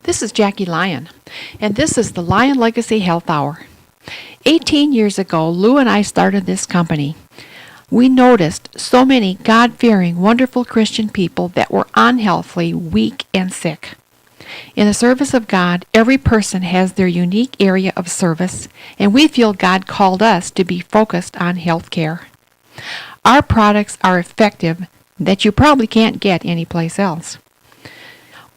This is Jackie Lyon, and this is the Lyon Legacy Health Hour. 18 years ago, Lew and I started this company. We noticed so many God-fearing, wonderful Christian people that were unhealthily, weak, and sick. In the service of God, every person has their unique area of service, and we feel God called us to be focused on health care. Our products are effective that you probably can't get anyplace else.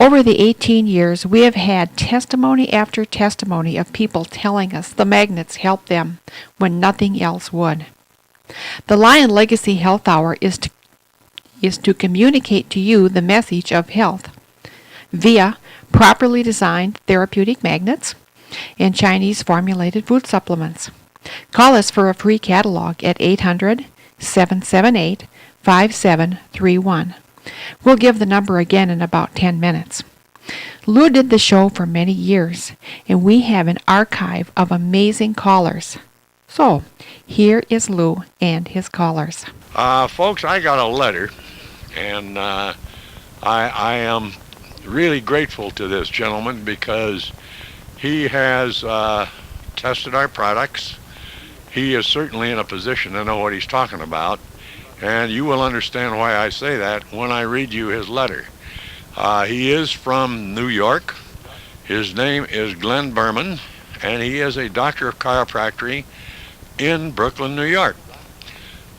Over the 18 years, we have had testimony after testimony of people telling us the magnets helped them when nothing else would. The Lyon Legacy Health Hour is to communicate to you the message of health via properly designed therapeutic magnets and Chinese formulated food supplements. Call us for a free catalog at 800-778-5731. We'll give the number again in about 10 minutes. Lew did the show for many years, and we have an archive of amazing callers. So, here is Lew and his callers. Folks, I got a letter, and I am really grateful to this gentleman because he has tested our products. He is certainly in a position to know what he's talking about. And you will understand why I say that when I read you his letter. He is from New York. His name is Glenn Berman, and he is a doctor of chiropractic in Brooklyn, New York.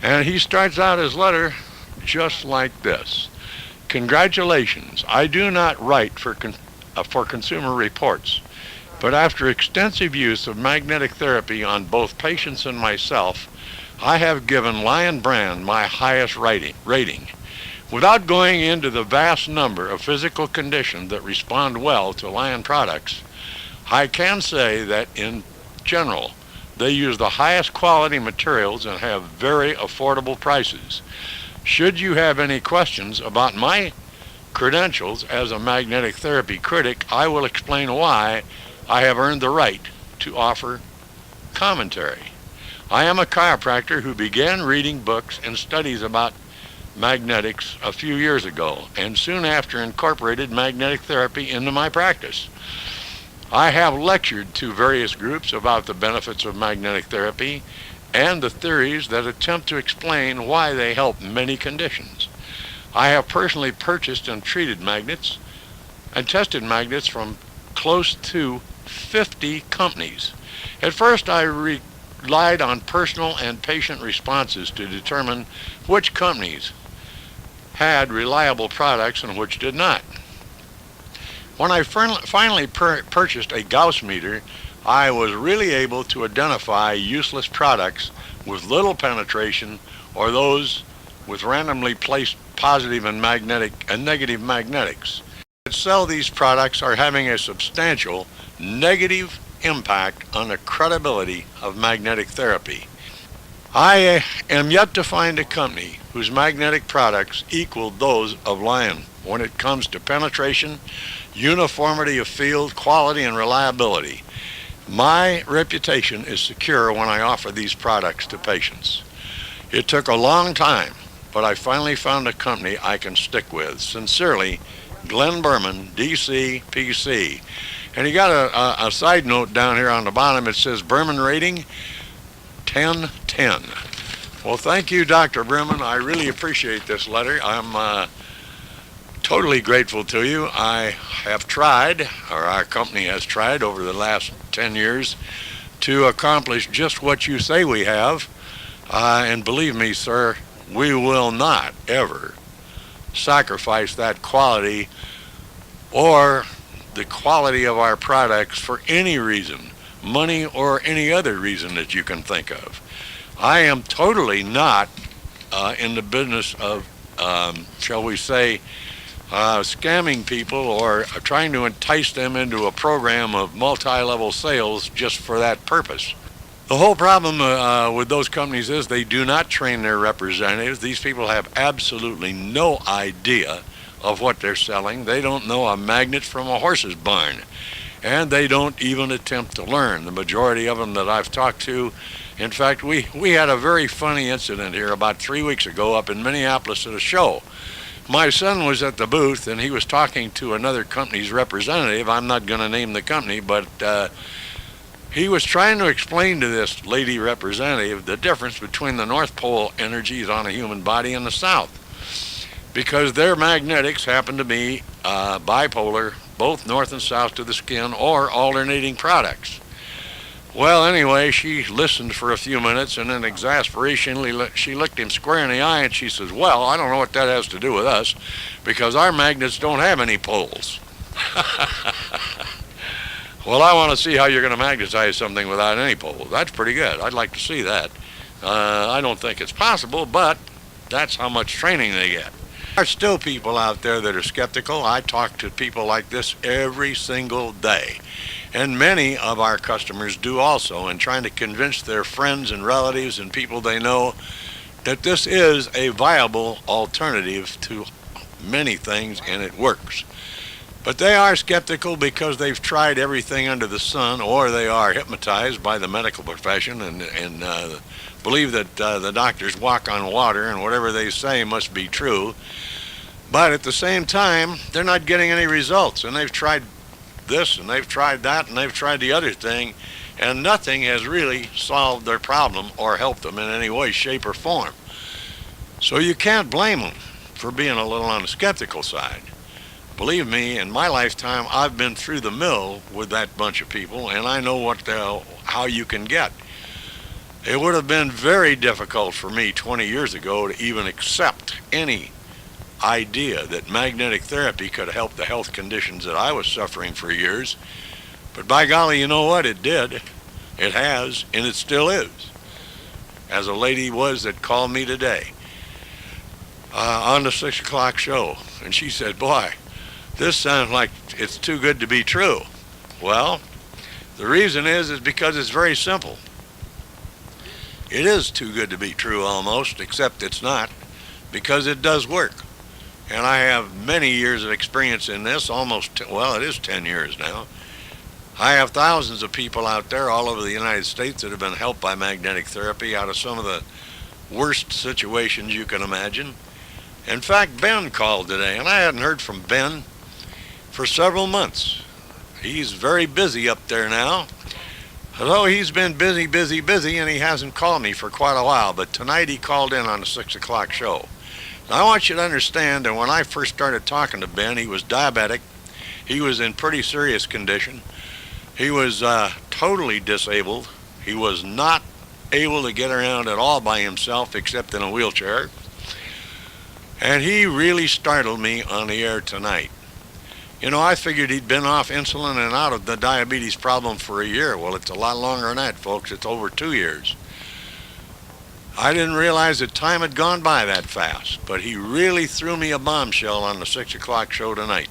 And he starts out his letter just like this. Congratulations. I do not write for Consumer Reports, but after extensive use of magnetic therapy on both patients and myself, I have given Lyon brand my highest rating. Without going into the vast number of physical conditions that respond well to Lyon products, I can say that in general, they use the highest quality materials and have very affordable prices. Should you have any questions about my credentials as a magnetic therapy critic, I will explain why I have earned the right to offer commentary. I am a chiropractor who began reading books and studies about magnetics a few years ago, and soon after incorporated magnetic therapy into my practice. I have lectured to various groups about the benefits of magnetic therapy and the theories that attempt to explain why they help many conditions. I have personally purchased and treated magnets and tested magnets from close to 50 companies. At first, I relied on personal and patient responses to determine which companies had reliable products and which did not. When I finally purchased a Gauss meter, I was really able to identify useless products with little penetration or those with randomly placed positive and negative magnetics. That sell these products are having a substantial negative impact on the credibility of magnetic therapy. I am yet to find a company whose magnetic products equal those of Lyon when it comes to penetration, uniformity of field, quality, and reliability. My reputation is secure when I offer these products to patients. It took a long time, but I finally found a company I can stick with. Sincerely, Glenn Berman, DC, PC. And he got a side note down here on the bottom. It says Berman rating 10/10. Well, thank you, Dr. Berman. I really appreciate this letter. I'm totally grateful to you. I have tried, or our company has tried over the last 10 years to accomplish just what you say we have. And believe me, sir, we will not ever sacrifice that quality or the quality of our products for any reason, money or any other reason that you can think of. I am totally not in the business of, shall we say, scamming people or trying to entice them into a program of multi-level sales just for that purpose. The whole problem with those companies is they do not train their representatives. These people have absolutely no idea of what they're selling. They don't know a magnet from a horse's barn, and they don't even attempt to learn. The majority of them that I've talked to, in fact, we had a very funny incident here about 3 weeks ago up in Minneapolis at a show, My son was at the booth, and he was talking to another company's representative. I'm not going to name the company, but he was trying to explain to this lady representative the difference between the North Pole energies on a human body and the South, because their magnetics happen to be bipolar, both north and south to the skin, or alternating products. Well, anyway, she listened for a few minutes, and in exasperation, she looked him square in the eye, and she says, well, I don't know what that has to do with us, because our magnets don't have any poles. Well, I want to see how you're going to magnetize something without any poles. That's pretty good. I'd like to see that. I don't think it's possible, but that's how much training they get. There are still people out there that are skeptical. I talk to people like this every single day. And many of our customers do also, in trying to convince their friends and relatives and people they know that this is a viable alternative to many things, and it works. But they are skeptical because they've tried everything under the sun, or they are hypnotized by the medical profession and believe that the doctors walk on water and whatever they say must be true. But at the same time, they're not getting any results, and they've tried this and they've tried that and they've tried the other thing, and nothing has really solved their problem or helped them in any way, shape, or form. So you can't blame them for being a little on the skeptical side. Believe me, in my lifetime, I've been through the mill with that bunch of people, and I know how you can get. It would have been very difficult for me 20 years ago to even accept any idea that magnetic therapy could help the health conditions that I was suffering for years. But by golly, you know what? It did. It has, and it still is. As a lady was that called me today on the 6 o'clock show, and she said, boy, this sounds like it's too good to be true. Well, the reason is because it's very simple. It is too good to be true almost, except it's not, because it does work. And I have many years of experience in this, it is 10 years now. I have thousands of people out there all over the United States that have been helped by magnetic therapy out of some of the worst situations you can imagine. In fact, Ben called today, and I hadn't heard from Ben for several months. He's very busy up there now. Although he's been busy, and he hasn't called me for quite a while, but tonight he called in on the 6 o'clock show. Now, I want you to understand that when I first started talking to Ben, he was diabetic. He was in pretty serious condition. He was totally disabled. He was not able to get around at all by himself except in a wheelchair. And he really startled me on the air tonight. You know, I figured he'd been off insulin and out of the diabetes problem for a year. Well, it's a lot longer than that, folks. It's over 2 years. I didn't realize that time had gone by that fast, but he really threw me a bombshell on the 6 o'clock show tonight,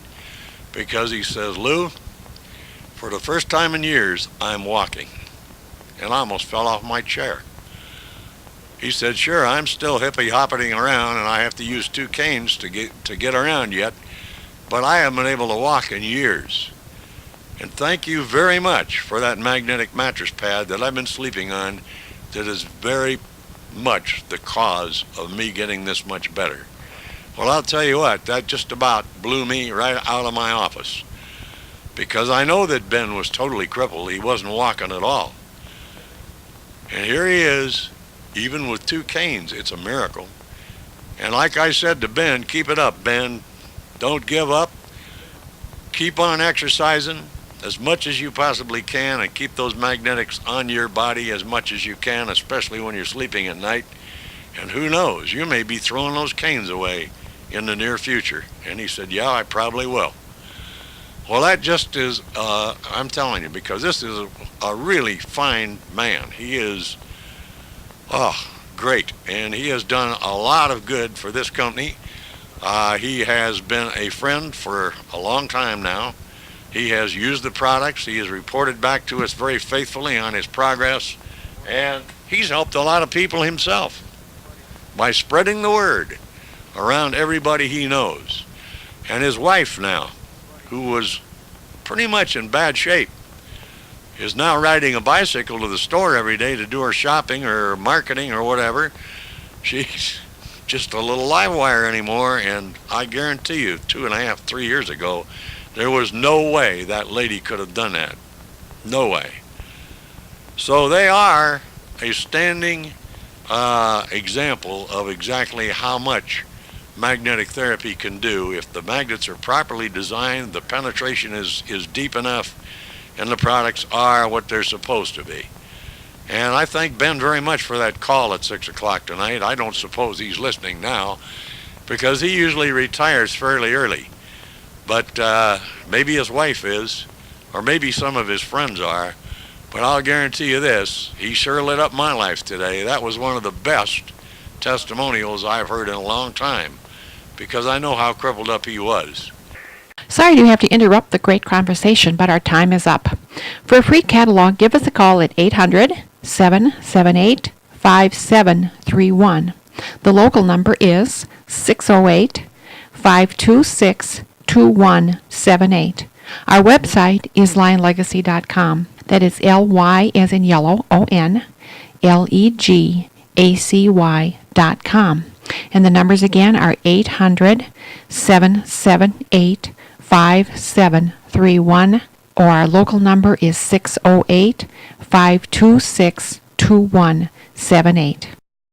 because he says, Lou, for the first time in years, I'm walking. And I almost fell off my chair. He said, sure, I'm still hippy-hopping around, and I have to use 2 canes to get around yet, but I haven't been able to walk in years. And thank you very much for that magnetic mattress pad that I've been sleeping on that is very much the cause of me getting this much better. Well, I'll tell you what, that just about blew me right out of my office, because I know that Ben was totally crippled. He wasn't walking at all. And here he is, even with 2 canes. It's a miracle. And like I said to Ben, keep it up, Ben. Don't give up. Keep on exercising as much as you possibly can, and keep those magnetics on your body as much as you can, especially when you're sleeping at night. And who knows, you may be throwing those canes away in the near future. And he said, yeah, I probably will. Well, that just is, I'm telling you, because this is a really fine man. He is, great. And he has done a lot of good for this company. He has been a friend for a long time now. He has used the products. He has reported back to us very faithfully on his progress. And he's helped a lot of people himself by spreading the word around everybody he knows. And his wife now, who was pretty much in bad shape, is now riding a bicycle to the store every day to do her shopping or marketing or whatever. She's just a little live wire anymore, and I guarantee you 2.5, 3 years ago, there was no way that lady could have done that. No way. So they are a standing example of exactly how much magnetic therapy can do if the magnets are properly designed, the penetration is deep enough, and the products are what they're supposed to be. And I thank Ben very much for that call at 6 o'clock tonight. I don't suppose he's listening now because he usually retires fairly early. But maybe his wife is, or maybe some of his friends are. But I'll guarantee you this, he sure lit up my life today. That was one of the best testimonials I've heard in a long time because I know how crippled up he was. Sorry to have to interrupt the great conversation, but our time is up. For a free catalog, give us a call at 800-778-5731. The local number is 608-526-2178. Our website is lionlegacy.com. That is L-Y as in yellow, O-N, Legacy.com. And the numbers again are 800-778-5731, or our local number is 608-526-2178.